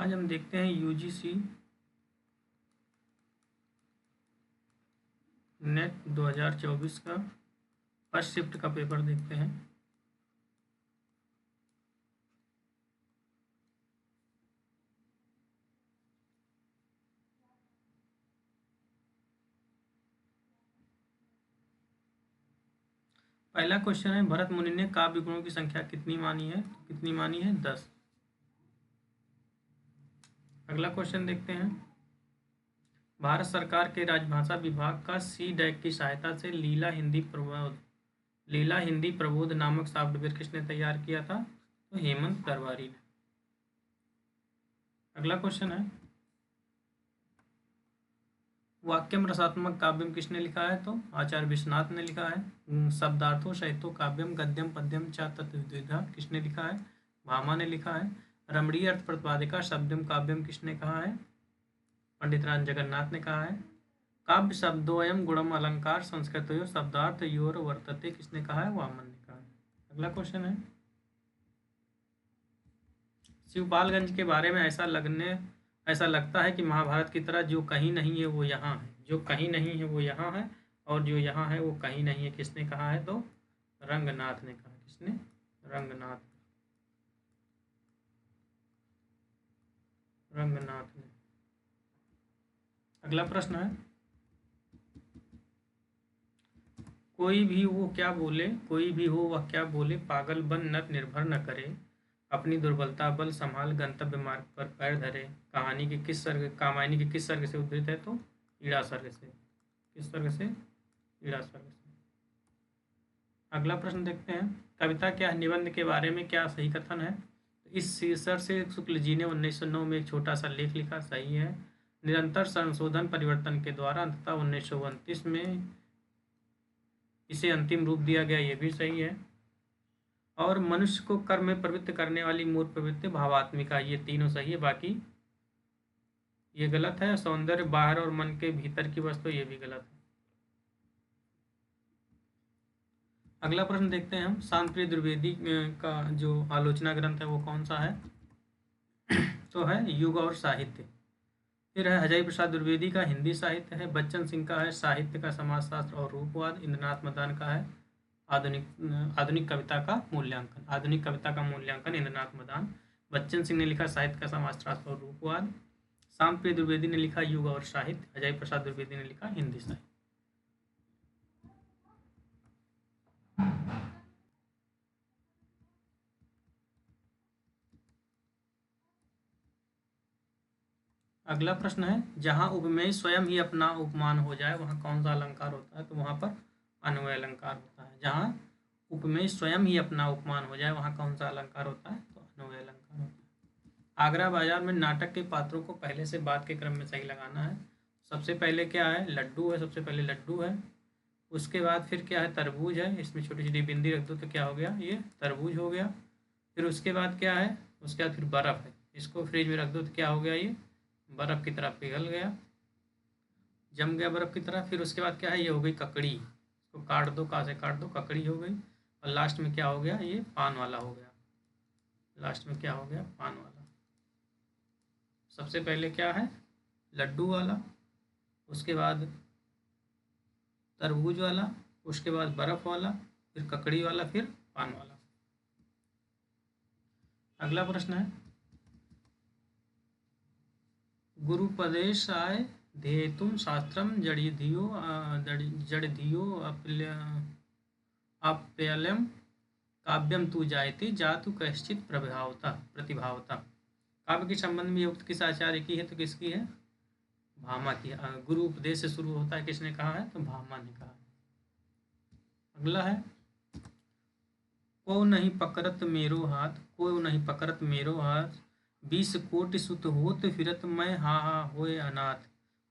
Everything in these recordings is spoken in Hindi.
आज हम देखते हैं यूजीसी नेट 2024 का फर्स्ट शिफ्ट का पेपर देखते हैं। पहला क्वेश्चन है, भरत मुनि ने काव्य गुणों की संख्या कितनी मानी है? तो कितनी मानी है? 10। अगला क्वेश्चन देखते हैं, भारत सरकार के राजभाषा विभाग का सी-डैक की सहायता से लीला हिंदी प्रबोध नामक सॉफ्टवेयर किसने तैयार किया था? तो हेमंत करवारी ने। अगला क्वेश्चन है, वाक्यम रसात्मक काव्यम किसने लिखा है? तो आचार्य विश्वनाथ ने लिखा है। शब्दार्थो सहितो काव्यम गद्यम पद्यम च तद्विधा किसने लिखा है? भामा ने लिखा है। रमणीय अर्थ प्रतिपादिका शब्दम काव्यम किसने कहा है? पंडित राम जगन्नाथ ने कहा है। काव्य शब्दोयम गुणम अलंकार संस्कृतयो शब्दार्थ योर वर्तते किसने कहा है? वामन ने कहा है। अगला क्वेश्चन है, शिवपालगंज के बारे में ऐसा लगता है कि महाभारत की तरह जो कहीं नहीं है वो यहाँ है, जो कहीं नहीं है वो यहाँ है, और जो यहाँ है वो कहीं नहीं है किसने कहा है? तो रंगनाथ ने कहा। किसने? रंगनाथ ने। अगला प्रश्न है, कोई भी हो वह क्या बोले, पागल बन नत निर्भर न करे, अपनी दुर्बलता बल संभाल गंतव्य मार्ग पर पैर धरे। कामायनी के किस सर्ग से उद्धृत है? तो ईड़ा सर्ग से। किस सर्ग से? ईड़ा सर्ग से। अगला प्रश्न देखते हैं, कविता क्या निबंध के बारे में क्या सही कथन है? इस शीर्षक से शुक्ल जी ने 1909 में एक छोटा सा लेख लिखा। सही है। निरंतर संशोधन परिवर्तन के द्वारा अंततः 1929 में इसे अंतिम रूप दिया गया। ये भी सही है। और मनुष्य को कर्म में प्रवृत्त करने वाली मूल प्रवृत्ति भावात्मिका। ये तीनों सही है, बाकी ये गलत है। सौंदर्य बाहर और मन के भीतर की वस्तु, ये भी गलत है। अगला प्रश्न देखते हैं हम, शांतिप्रिय द्विवेदी का जो आलोचना ग्रंथ है वो कौन सा है? तो है युग और साहित्य। फिर है अजय प्रसाद द्विवेदी का हिंदी साहित्य है। बच्चन सिंह का है साहित्य का समाजशास्त्र और रूपवाद। इंद्रनाथ मदान का है आधुनिक कविता का मूल्यांकन इंद्रनाथ मदान। बच्चन सिंह ने लिखा साहित्य का समाजशास्त्र और रूपवाद। शांतिप्रिय द्विवेदी ने लिखा युग और साहित्य। अजय प्रसाद द्विवेदी ने लिखा हिंदी साहित्य। अगला प्रश्न है, जहां उपमेय स्वयं ही अपना उपमान हो जाए वहां कौन सा अलंकार होता है? तो वहां पर अन्वय अलंकार होता है। जहां उपमेय स्वयं ही अपना उपमान हो जाए वहां कौन सा अलंकार होता है? तो अन्वय अलंकार होता है। आगरा बाजार में नाटक के पात्रों को पहले से बाद के क्रम में सही लगाना है। सबसे पहले क्या है? लड्डू है। सबसे पहले लड्डू है। उसके बाद फिर क्या है? तरबूज है। इसमें छोटी छोटी बिंदी रख दो तो क्या हो गया? ये तरबूज हो गया। फिर उसके बाद क्या है? उसके बाद फिर बर्फ़ है। इसको फ्रिज में रख दो तो क्या हो गया? ये बर्फ़ की तरह पिघल गया, जम गया बर्फ़ की तरह। फिर उसके बाद क्या है? ये हो गई ककड़ी। इसको काट दो, कहाँ से काट दो, ककड़ी हो गई। और लास्ट में क्या हो गया? ये पान वाला हो गया। लास्ट में क्या हो गया? पान वाला। सबसे पहले क्या है? लड्डू वाला, उसके बाद तरबूज वाला, उसके बाद बर्फ़ वाला, फिर ककड़ी वाला, फिर पान वाला। अगला प्रश्न है, गुरुपदेशाय ध्येतुं शास्त्रं जड़धियो आप्यलम काव्यम तु जायते जातु कश्चित प्रतिभावता। काव्य के संबंध में युक्त किस आचार्य की है? तो किसकी है? भामा की। गुरु उपदेश से शुरू होता है, किसने कहा है? तो भामा ने कहा। अगला है, को नहीं पकड़त मेरो हाथ 20 कोटि सुत होत फिरत मैं हा होए अनाथ।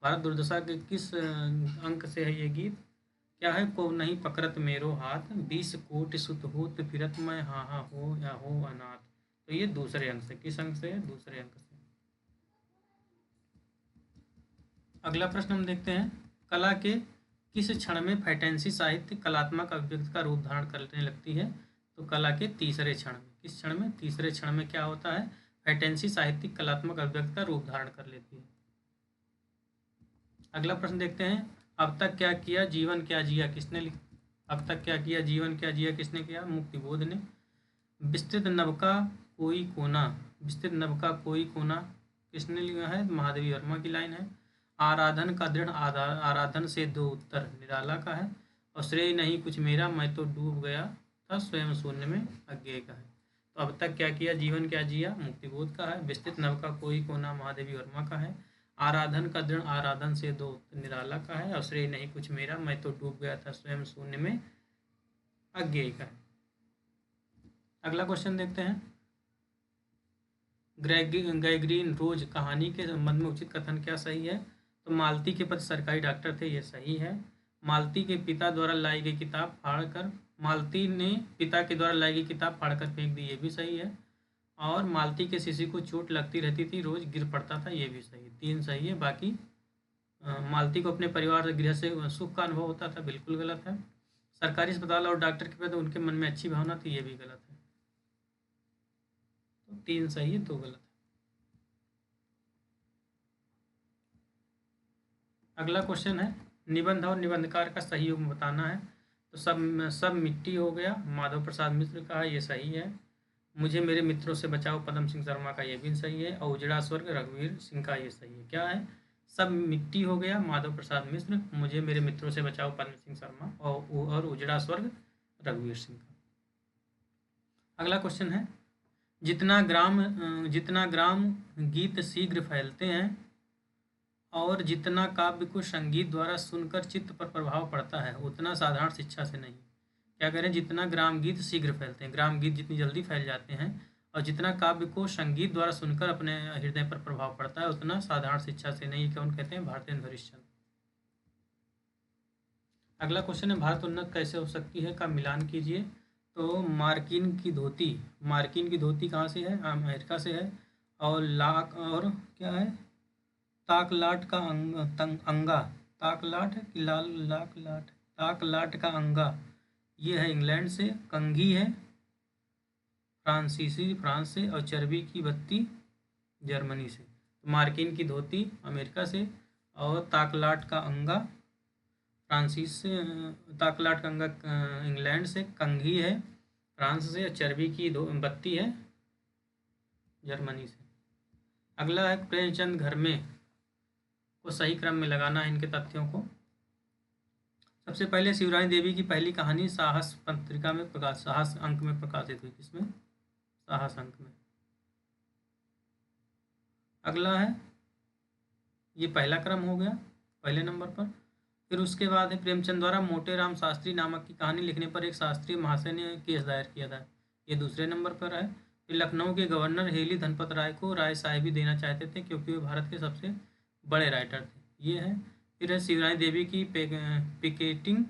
भारत दुर्दशा के किस अंक से है ये गीत? क्या है? को नहीं पकड़त मेरो हाथ 20 कोटि सुत होत फिरत मैं हा हो या हो अनाथ। तो ये दूसरे अंक से। किस अंक से है? दूसरे अंक से। अगला प्रश्न हम देखते हैं, कला के किस क्षण में फैंटेसी साहित्य कलात्मक अभिव्यक्ति का रूप धारण करने लगती है? तो कला के तीसरे क्षण में। किस क्षण में? तीसरे क्षण में क्या होता है? फैंटेसी साहित्यिक कलात्मक अभिव्यक्ति का रूप धारण कर लेती है। अगला प्रश्न देखते हैं, अब तक क्या किया जीवन क्या जिया किसने लिखा? अब तक क्या किया जीवन क्या जिया किसने किया? मुक्तिबोध ने। विस्तृत नभ का कोई कोना, विस्तृत नभ का कोई कोना किसने लिखा है? महादेवी वर्मा की लाइन है। आराधन का दृढ़ आराधन से दो उत्तर निराला का है। और श्रेय नहीं कुछ मेरा मैं तो डूब गया था स्वयं शून्य में अज्ञेय का है। तो अब तक क्या किया जीवन क्या जिया मुक्तिबोध का है। विस्तृत नभ का कोई कोना महादेवी वर्मा का है। आराधन का दृढ़ आराधन से दो उत्तर निराला का है। और श्रेय नहीं कुछ मेरा मैं तो डूब गया था स्वयं शून्य में अज्ञेय का है। अगला क्वेश्चन देखते हैं, ग्रेगरीन रोज कहानी के संबंध में उचित कथन क्या सही है? तो मालती के पति सरकारी डॉक्टर थे, ये सही है। मालती के पिता द्वारा लाई गई किताब फाड़कर, मालती ने पिता के द्वारा लाई गई किताब फाड़कर फेंक दी, ये भी सही है। और मालती के शिशु को चोट लगती रहती थी, रोज गिर पड़ता था, ये भी सही है। 3 सही है। बाकी मालती को अपने परिवार से गृह से सुख का अनुभव होता था, बिल्कुल गलत है। सरकारी अस्पताल और डॉक्टर के प्रति उनके मन में अच्छी भावना थी, ये भी गलत है। तो 3 सही है, 2 गलत है। अगला क्वेश्चन है, निबंध और निबंधकार का सही युग्म बताना है। तो सब मिट्टी हो गया, माधव प्रसाद मिश्र का है, ये सही है। मुझे मेरे मित्रों से बचाओ पदम सिंह शर्मा का, ये भी सही है। और उजड़ा स्वर्ग रघुवीर सिंह का, ये सही है। क्या है? सब मिट्टी हो गया माधव प्रसाद मिश्र, मुझे मेरे मित्रों से बचाओ पद्म सिंह शर्मा, और उजड़ा स्वर्ग रघुवीर सिंह का। अगला क्वेश्चन है, जितना ग्राम गीत शीघ्र फैलते हैं और जितना काव्य को संगीत द्वारा सुनकर चित्त पर प्रभाव पड़ता है उतना साधारण शिक्षा से नहीं। क्या करें? जितना ग्राम गीत शीघ्र फैलते हैं, ग्राम गीत जितनी जल्दी फैल जाते हैं, और जितना काव्य को संगीत द्वारा सुनकर अपने हृदय पर प्रभाव पड़ता है उतना साधारण शिक्षा से नहीं। कौन कहते हैं? भारतेंदु हरिश्चंद्र। अगला क्वेश्चन है, भारत उन्नत कैसे हो सकती है का मिलान कीजिए। तो मार्किन की धोती कहाँ से है? अमेरिका से है। और क्या है? ताकलाट का अंगा, ताकलाट की ताकलाट का अंगा, ये है इंग्लैंड से। कंघी है फ्रांस से। और चर्बी की बत्ती जर्मनी से। तो मार्किन की धोती अमेरिका से, और ताकलाट का अंगा फ्रांसीस से, ताकलाट का अंगा इंग्लैंड से, कंघी है फ्रांस से, और चर्बी की बत्ती है जर्मनी से। अगला है, प्रेमचंद घर में को सही क्रम में लगाना है इनके तथ्यों को। सबसे पहले शिवरानी देवी की पहली कहानी साहस पत्रिका में साहस अंक में प्रकाशित हुई। किसमें? साहस अंक में। अगला है, ये पहला क्रम हो गया पहले नंबर पर। फिर उसके बाद है, प्रेमचंद द्वारा मोटे राम शास्त्री नामक की कहानी लिखने पर एक शास्त्रीय महाशय ने केस दायर किया था, ये दूसरे नंबर पर है। फिर लखनऊ के गवर्नर हेली धनपत राय को राय साहिबी देना चाहते थे क्योंकि वे भारत के सबसे बड़े राइटर थे, ये है। फिर है, शिवरानी देवी की पिकेटिंग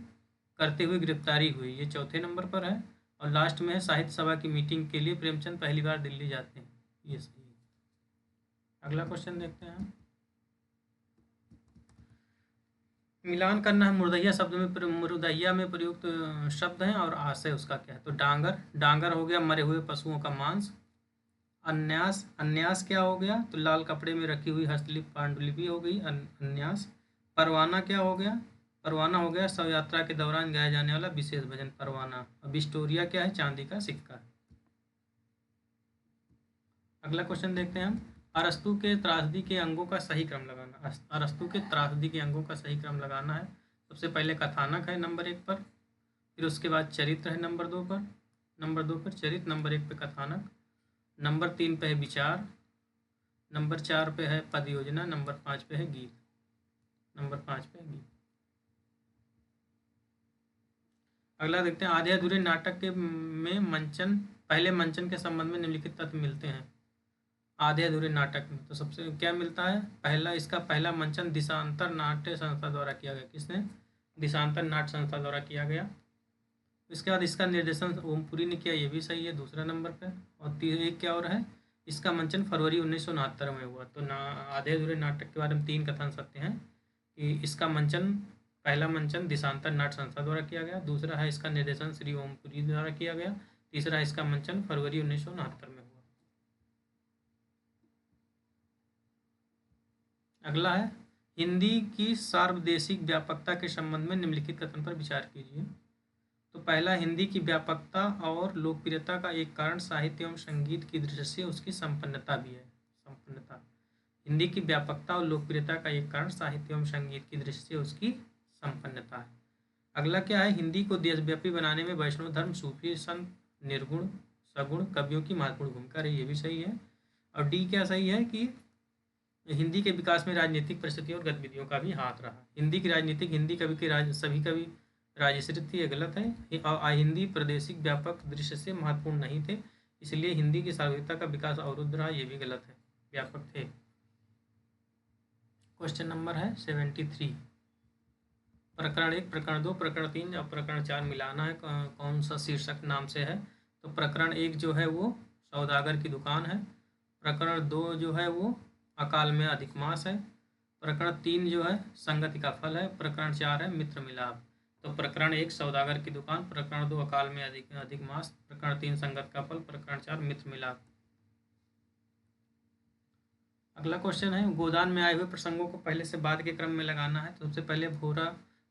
करते हुए गिरफ्तारी हुई, ये चौथे नंबर पर है। और लास्ट में है, साहित्य सभा की मीटिंग के लिए प्रेमचंद पहली बार दिल्ली जाते हैं, ये सही है। अगला क्वेश्चन देखते हैं, मिलान करना है। मुर्दैया में प्रयुक्त शब्द हैं और आशय उसका क्या है। तो डांगर हो गया मरे हुए पशुओं का मांस। अन्यास क्या हो गया? तो लाल कपड़े में रखी हुई हस्तलिपि पांडुलिपि हो गई अन्यास। परवाना क्या हो गया? परवाना हो गया शव यात्रा के दौरान गाया जाने वाला विशेष भजन परवाना। अब विक्टोरिया क्या है? चांदी का सिक्का। अगला क्वेश्चन देखते हैं हम, अरस्तु के त्रासदी के अंगों का सही क्रम लगाना। अरस्तु के त्रासदी के अंगों का सही क्रम लगाना है। सबसे पहले कथानक है नंबर 1 पर, फिर उसके बाद चरित्र है नंबर 2 पर चरित्र, नंबर 1 पे कथानक, नंबर 3 पे है विचार, नंबर 4 पे है पद योजना, नंबर 5 पे है गीत। अगला देखते हैं, आधे अधूरे नाटक के पहले मंचन के संबंध में निम्नलिखित तथ्य मिलते हैं। आधे अधूरे नाटक में तो सबसे क्या मिलता है? इसका पहला मंचन दिशांतर नाट्य संस्था द्वारा किया गया। किसने? दिशांतर नाट्य संस्था द्वारा किया गया। इसके बाद इसका निर्देशन ओमपुरी ने किया, ये भी सही है, दूसरा नंबर पे। और एक क्या और है, इसका मंचन फरवरी 1969 में हुआ। तो आधे अधूरे नाटक के बारे में 3 कथन सत्य हैं कि इसका पहला मंचन दिशांतर नाट्य संस्था द्वारा किया गया, दूसरा है इसका निर्देशन श्री ओमपुरी द्वारा किया गया, तीसरा इसका मंचन फरवरी 1969 में हुआ। अगला है हिंदी की सार्वदेशिक व्यापकता के संबंध में निम्नलिखित कथन पर विचार कीजिए। तो पहला, हिंदी की व्यापकता और लोकप्रियता का एक कारण साहित्य एवं संगीत की दृष्टि से उसकी संपन्नता भी है। संपन्नता, हिंदी की व्यापकता और लोकप्रियता का एक कारण साहित्य एवं संगीत की दृष्टि से उसकी संपन्नता है। अगला क्या है, हिंदी को देशव्यापी बनाने में वैष्णव धर्म, सूफी संत, निर्गुण सगुण कवियों की महत्वपूर्ण भूमिका रही, ये भी सही है। और डी क्या सही है कि हिंदी के विकास में राजनीतिक परिस्थितियों और गतिविधियों का भी हाथ रहा। हिंदी की राजनीतिक, हिंदी कवि के सभी कवि राजश्रित थी, ये गलत है। और हिंदी प्रादेशिक व्यापक दृश्य से महत्वपूर्ण नहीं थे, इसलिए हिंदी की सार्वभौमिकता का विकास अवरुद्ध रहा, ये भी गलत है, व्यापक थे। क्वेश्चन नंबर है 73। प्रकरण 1, प्रकरण 2, प्रकरण 3 और प्रकरण 4 मिलाना है, कौन सा शीर्षक नाम से है। तो प्रकरण 1 जो है वो सौदागर की दुकान है। प्रकरण 2 जो है वो अकाल में अधिक मास है। प्रकरण 3 जो है संगति का फल है। प्रकरण 4 है मित्र मिलाप। तो प्रकरण 1 सौदागर की दुकान, प्रकरण 2 अकाल में अधिक मास, प्रकरण 3 संगत का फल, प्रकरण 4 मित्र मिलाप। अगला क्वेश्चन है गोदान में आए हुए प्रसंगों को पहले से बाद के क्रम में लगाना है। तो सबसे पहले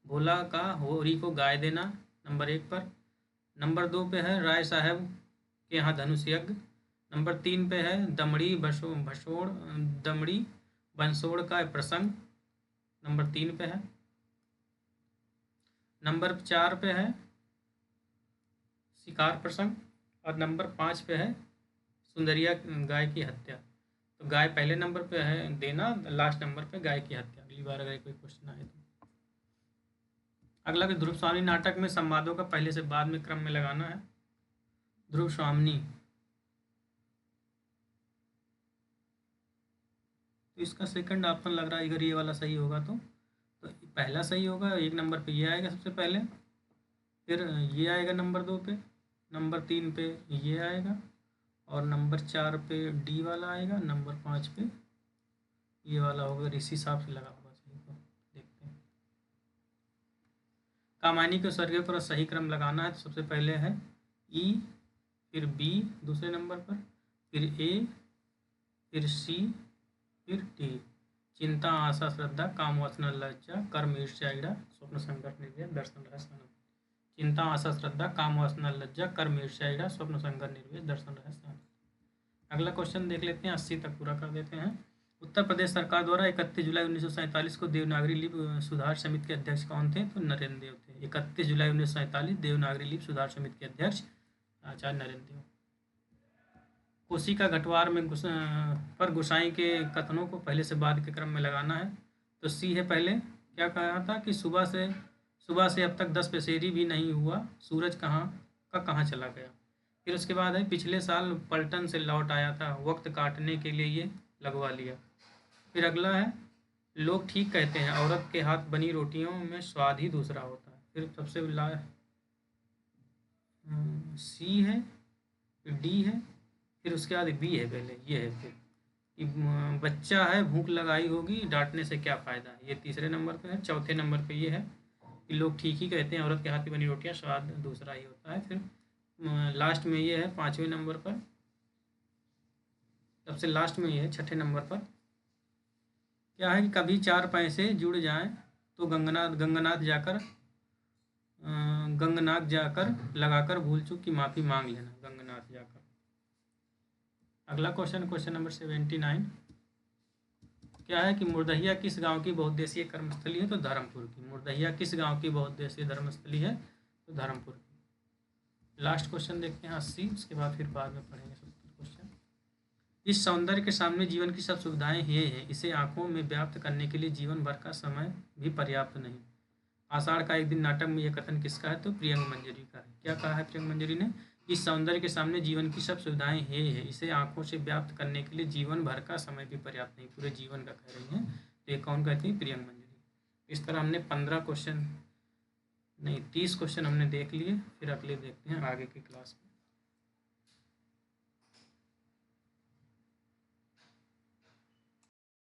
भोला का होरी को गाय देना, नंबर 1 पर। नंबर 2 पे है राय साहब के यहाँ धनुष यज्ञ। नंबर 3 पे है दमड़ी बंसोड़ का प्रसंग, नंबर 3 पे है। नंबर 4 पे है शिकार प्रसंग और नंबर 5 पे है सुंदरिया गाय की हत्या। तो गाय पहले नंबर पे है देना, लास्ट नंबर पे गाय की हत्या। अगली बार अगर कोई क्वेश्चन आए तो। अगला कि ध्रुव स्वामी नाटक में संवादों का पहले से बाद में क्रम में लगाना है। ध्रुव स्वामी, तो इसका सेकंड ऑप्शन लग रहा है, अगर ये वाला सही होगा तो पहला सही होगा। 1 नंबर पे ये आएगा सबसे पहले, फिर ये आएगा नंबर 2 पे, नंबर 3 पे ये आएगा और नंबर 4 पे डी वाला आएगा, नंबर 5 पे ये वाला होगा। इसी हिसाब से लगा होगा सही, तो देखते हैं। कामायनी के स्वर्गीय पर सही क्रम लगाना है। तो सबसे पहले है ई, फिर बी दूसरे नंबर पर, फिर ए, फिर सी, फिर डी। चिंता, आशा, श्रद्धा, काम, वासना, लज्जा, कर्म, ईर्ष्या, ईड़ा, स्वप्न, संकट, निर्वेद, दर्शन, रहस्य, आनंद। चिंता, आशा, श्रद्धा, काम, वासना, लज्जा, कर्म, ईर्ष्या, ईड़ा, स्वप्न, संकट, निर्वेद, दर्शन, रहस्य, आनंद। अगला क्वेश्चन देख लेते हैं, 80 तक पूरा कर देते हैं। उत्तर प्रदेश सरकार द्वारा 31 जुलाई 1947 को देवनागरी लिपि सुधार समिति के अध्यक्ष कौन थे। तो नरेंद्र देव थे। 31 जुलाई 1947 देवनागरी लिपि सुधार समिति के अध्यक्ष आचार्य नरेंद्र देव। कोसी का घटवार में पर गोसाई के कथनों को पहले से बाद के क्रम में लगाना है। तो सी है पहले, क्या कहा था कि सुबह से अब तक 10 पसेरी भी नहीं हुआ, सूरज कहाँ चला गया। फिर उसके बाद है पिछले साल पलटन से लौट आया था, वक्त काटने के लिए ये लगवा लिया। फिर अगला है लोग ठीक कहते हैं, औरत के हाथ बनी रोटियों में स्वाद ही दूसरा होता है। फिर सबसे सी है, फिर डी है, फिर उसके बाद बी है, पहले ये है फिर कि बच्चा है भूख लगाई होगी, डांटने से क्या फ़ायदा है, ये तीसरे नंबर पे है। चौथे नंबर पे ये है कि लोग ठीक ही कहते हैं, औरत के हाथ की बनी रोटियां स्वाद दूसरा ही होता है। फिर लास्ट में ये है 5वें नंबर पर, सबसे लास्ट में ये है 6ठे नंबर पर, क्या है कि कभी 4 पैसे जुड़ जाएं तो गंगनाथ जाकर लगाकर भूल चूक की माफ़ी मांग लेना, गंगनाथ जाकर। अगला क्वेश्चन नंबर 79, क्या है कि मुर्दहिया किस गांव की बहुउद्देशीय कर्मस्थली है। तो धर्मपुर की। मुर्दहिया किस गांव की बहुउद्देशीय धर्मस्थली है। तो धर्मपुर की। लास्ट क्वेश्चन देखते हैं 80, उसके बाद फिर बाद में पढ़ेंगे 70 क्वेश्चन। इस सौंदर्य के सामने जीवन की सब सुविधाएं ये हैं, इसे आंखों में व्याप्त करने के लिए जीवन भर का समय भी पर्याप्त नहीं। आषाढ़ का एक दिन नाटक में यह कथन किसका है। तो प्रियंक मंजरी का है। क्या कहा है प्रियंक मंजरी ने, इस सौंदर्य के सामने जीवन की सब सुविधाएं ये है, इसे आंखों से व्याप्त करने के लिए जीवन भर का समय भी पर्याप्त नहीं, पूरे जीवन का कह रही हैं। तो ये कौन कहती है, प्रियंक मंजरी। इस तरह हमने 30 क्वेश्चन हमने देख लिए। फिर अगले देखते हैं आगे की क्लास में।